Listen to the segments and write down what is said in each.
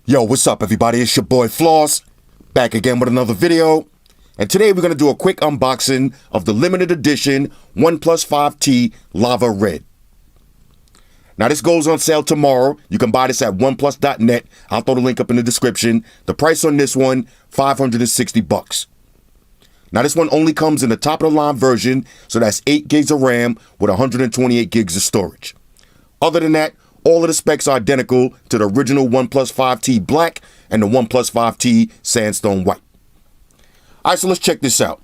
Yo, what's up everybody? It's your boy Floss, back again with another video. And today we're going to do a quick unboxing of the limited edition OnePlus 5T Lava Red. Now this goes on sale tomorrow. You can buy this at oneplus.net. I'll throw the link up in the description. The price on this one, $560. Now this one only comes in the top of the line version, so that's 8 gigs of RAM with 128 gigs of storage. Other than that, all of the specs are identical to the original OnePlus 5T Black and the OnePlus 5T Sandstone White. All right, so let's check this out.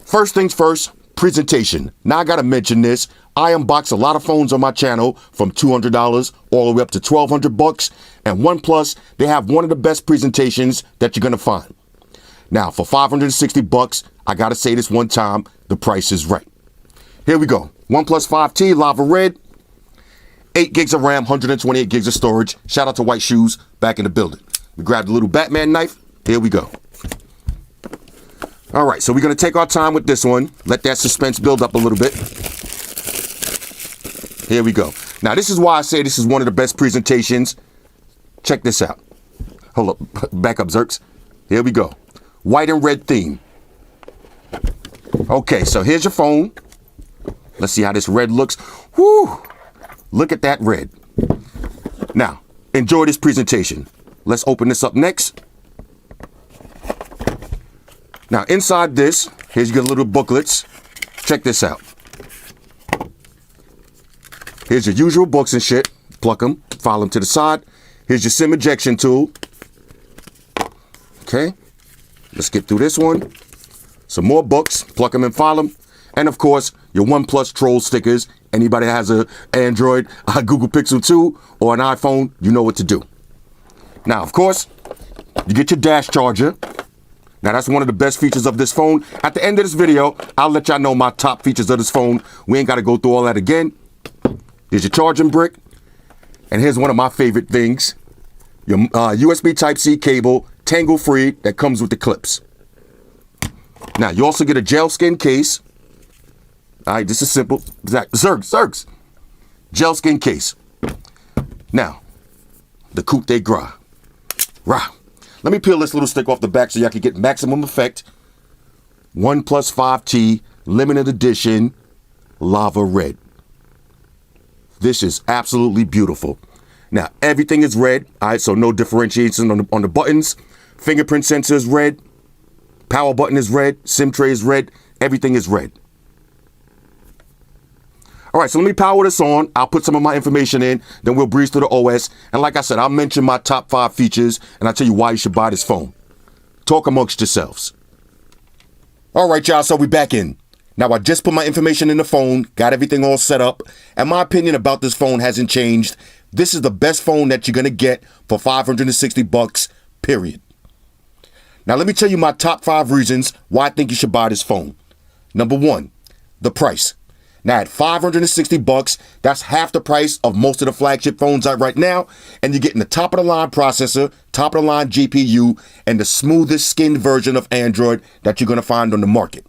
First things first, presentation. Now I gotta mention this. I unbox a lot of phones on my channel from $200 all the way up to $1,200, and OnePlus, they have one of the best presentations that you're gonna find. Now for $560, I gotta say this one time, the price is right. Here we go. OnePlus 5T Lava Red. 8 gigs of RAM, 128 gigs of storage. Shout out to White Shoes, back in the building. We grabbed a little Batman knife. Here we go. All right, so we're going to take our time with this one. Let that suspense build up a little bit. Here we go. Now, this is why I say this is one of the best presentations. Check this out. Hold up. Back up, Zerks. Here we go. White and red theme. Okay, so here's your phone. Let's see how this red looks. Woo! Look at that red. Now, enjoy this presentation. Let's open this up next. Now, inside this, here's your little booklets. Check this out. Here's your usual books and shit. Pluck them, file them to the side. Here's your SIM ejection tool. Okay, let's get through this one. Some more books, pluck them and file them. And of course, your OnePlus troll stickers. Anybody that has an Android, a Google Pixel 2, or an iPhone, you know what to do. Now, of course, you get your dash charger. Now, that's one of the best features of this phone. At the end of this video, I'll let y'all know my top features of this phone. We ain't got to go through all that again. Here's your charging brick. And here's one of my favorite things. Your USB Type-C cable, tangle-free, that comes with the clips. Now, you also get a gel skin case. All right, this is simple. Zergs. Gel skin case. Now, the coup de grace. Rah. Let me peel this little stick off the back so y'all can get maximum effect. OnePlus 5T limited edition Lava Red. This is absolutely beautiful. Now, everything is red. All right, so no differentiation on the buttons. Fingerprint sensor is red. Power button is red. SIM tray is red. Everything is red. All right, so let me power this on. I'll put some of my information in, then we'll breeze through the OS. And like I said, I'll mention my top 5 features, and I'll tell you why you should buy this phone. Talk amongst yourselves. All right, y'all, so we back in. Now, I just put my information in the phone, got everything all set up, and my opinion about this phone hasn't changed. This is the best phone that you're going to get for $560, period. Now, let me tell you my top 5 reasons why I think you should buy this phone. Number 1, the price. Now at $560, that's half the price of most of the flagship phones out right now, and you're getting the top of the line processor, top of the line GPU, and the smoothest skinned version of Android that you're gonna find on the market.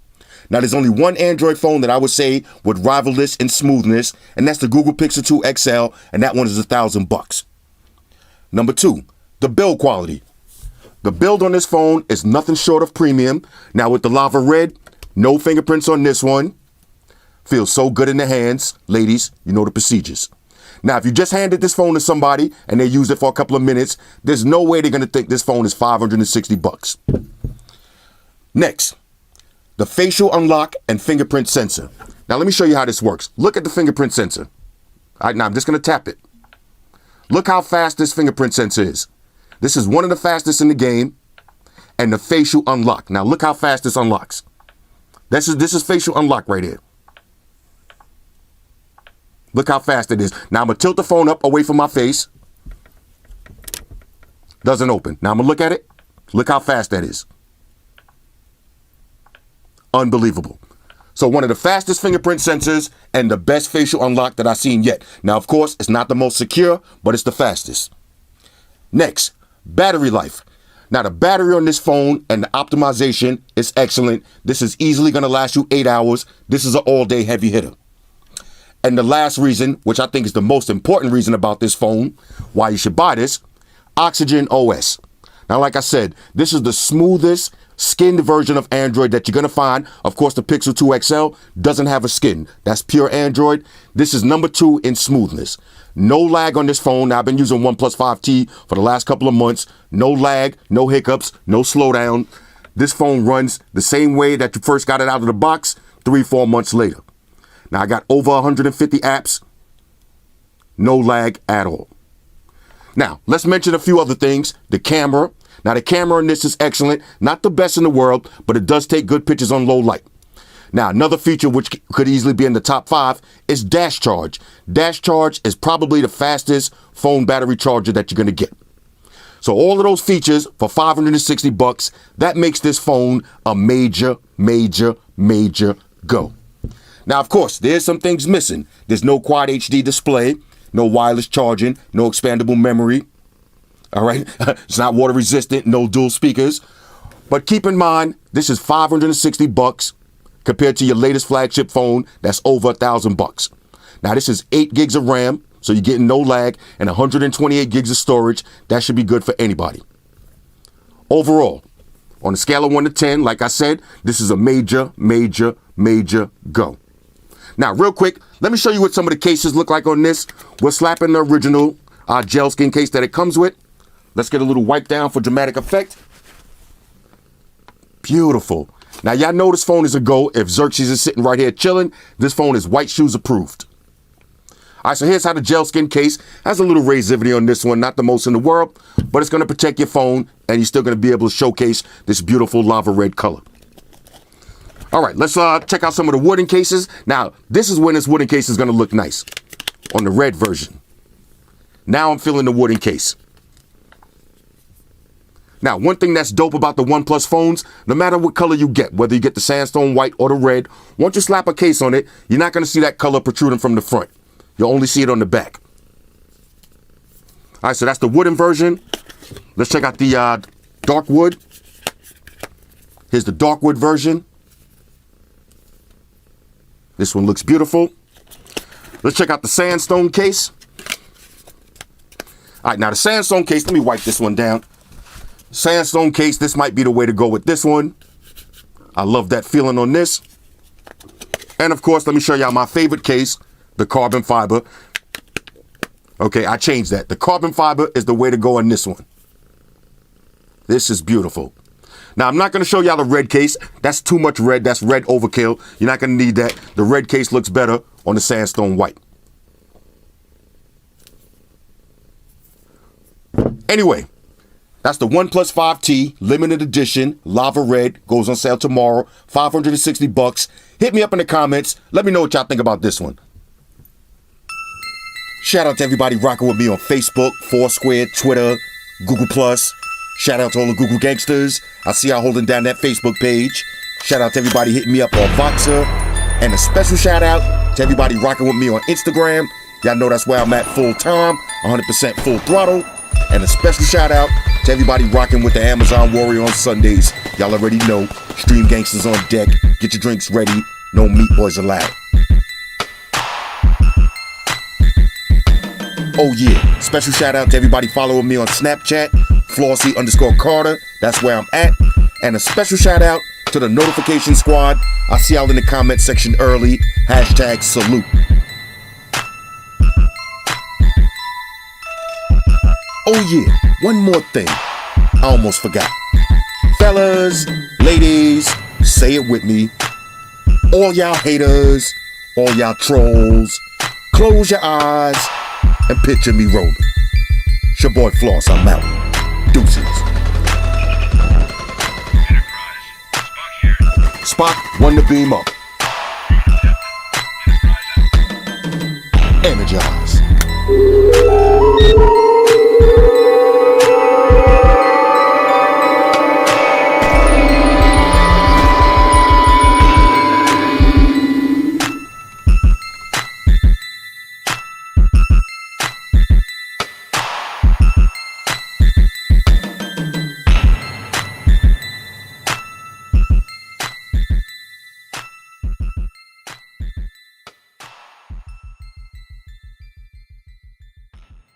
Now there's only one Android phone that I would say would rival this in smoothness, and that's the Google Pixel 2 XL, and that one is $1,000. Number 2, the build quality. The build on this phone is nothing short of premium. Now with the Lava Red, no fingerprints on this one. Feels so good in the hands. Ladies, you know the procedures. Now, if you just handed this phone to somebody and they used it for a couple of minutes, there's no way they're going to think this phone is $560. Next, the facial unlock and fingerprint sensor. Now, let me show you how this works. Look at the fingerprint sensor. All right, now I'm just going to tap it. Look how fast this fingerprint sensor is. This is one of the fastest in the game. And the facial unlock. Now, look how fast this unlocks. This is facial unlock right here. Look how fast it is. Now I'm going to tilt the phone up away from my face. Doesn't open. Now I'm going to look at it. Look how fast that is. Unbelievable. So one of the fastest fingerprint sensors and the best facial unlock that I've seen yet. Now, of course, it's not the most secure, but it's the fastest. Next, battery life. Now the battery on this phone and the optimization is excellent. This is easily going to last you 8 hours. This is an all-day heavy hitter. And the last reason, which I think is the most important reason about this phone, why you should buy this, Oxygen OS. Now, like I said, this is the smoothest skinned version of Android that you're going to find. Of course, the Pixel 2 XL doesn't have a skin. That's pure Android. This is number 2 in smoothness. No lag on this phone. Now, I've been using OnePlus 5T for the last couple of months. No lag, no hiccups, no slowdown. This phone runs the same way that you first got it out of the box 3-4 months later. Now, I got over 150 apps. No lag at all. Now, let's mention a few other things. The camera. Now, the camera in this is excellent. Not the best in the world, but it does take good pictures on low light. Now, another feature which could easily be in the top 5 is Dash Charge. Dash Charge is probably the fastest phone battery charger that you're going to get. So all of those features for $560, that makes this phone a major go. Now, of course, there's some things missing. There's no Quad HD display, no wireless charging, no expandable memory. All right. It's not water resistant, no dual speakers. But keep in mind, this is $560 compared to your latest flagship phone that's over $1,000. Now, this is 8 gigs of RAM, so you're getting no lag, and 128 gigs of storage. That should be good for anybody. Overall, on a scale of 1 to 10, like I said, this is a major go. Now, real quick, let me show you what some of the cases look like on this. We're slapping the original gel skin case that it comes with. Let's get a little wipe down for dramatic effect. Beautiful. Now, y'all know this phone is a go. If Xerxes is sitting right here chilling, this phone is white shoes approved. All right, so here's how the gel skin case has a little razivity on this one. Not the most in the world, but it's going to protect your phone, and you're still going to be able to showcase this beautiful lava red color. All right, let's check out some of the wooden cases. Now, this is when this wooden case is going to look nice on the red version. Now I'm feeling the wooden case. Now, one thing that's dope about the OnePlus phones, no matter what color you get, whether you get the sandstone white or the red, once you slap a case on it, you're not going to see that color protruding from the front. You'll only see it on the back. All right, so that's the wooden version. Let's check out the dark wood. Here's the dark wood version. This one looks beautiful. Let's check out the sandstone case. All right, now the sandstone case, let me wipe this one down. Sandstone case, this might be the way to go with this one. I love that feeling on this. And of course, let me show y'all my favorite case, the carbon fiber. Okay, I changed that. The carbon fiber is the way to go on this one. This is beautiful. Now, I'm not going to show y'all the red case. That's too much red. That's red overkill. You're not going to need that. The red case looks better on the sandstone white. Anyway, that's the OnePlus 5T limited edition lava red. Goes on sale tomorrow. $560. Hit me up in the comments. Let me know what y'all think about this one. Shout out to everybody rocking with me on Facebook, Foursquare, Twitter, Google+. Shout out to all the Google gangsters. I see y'all holding down that Facebook page. Shout out to everybody hitting me up on Voxer. And a special shout out to everybody rocking with me on Instagram. Y'all know that's where I'm at full time, 100% full throttle. And a special shout out to everybody rocking with the Amazon Warrior on Sundays. Y'all already know, Stream Gangsters on deck. Get your drinks ready. No meat boys allowed. Oh yeah, special shout out to everybody following me on Snapchat, Flossie_Carter. That's where I'm at. And a special shout out to the notification squad. I see y'all in the comment section early. #salute. Oh yeah, one more thing. I almost forgot. Fellas, ladies, say it with me. All y'all haters, all y'all trolls, close your eyes and picture me rolling. It's your boy Floss, I'm out. Deuces. Spock, one to beam up. Energize.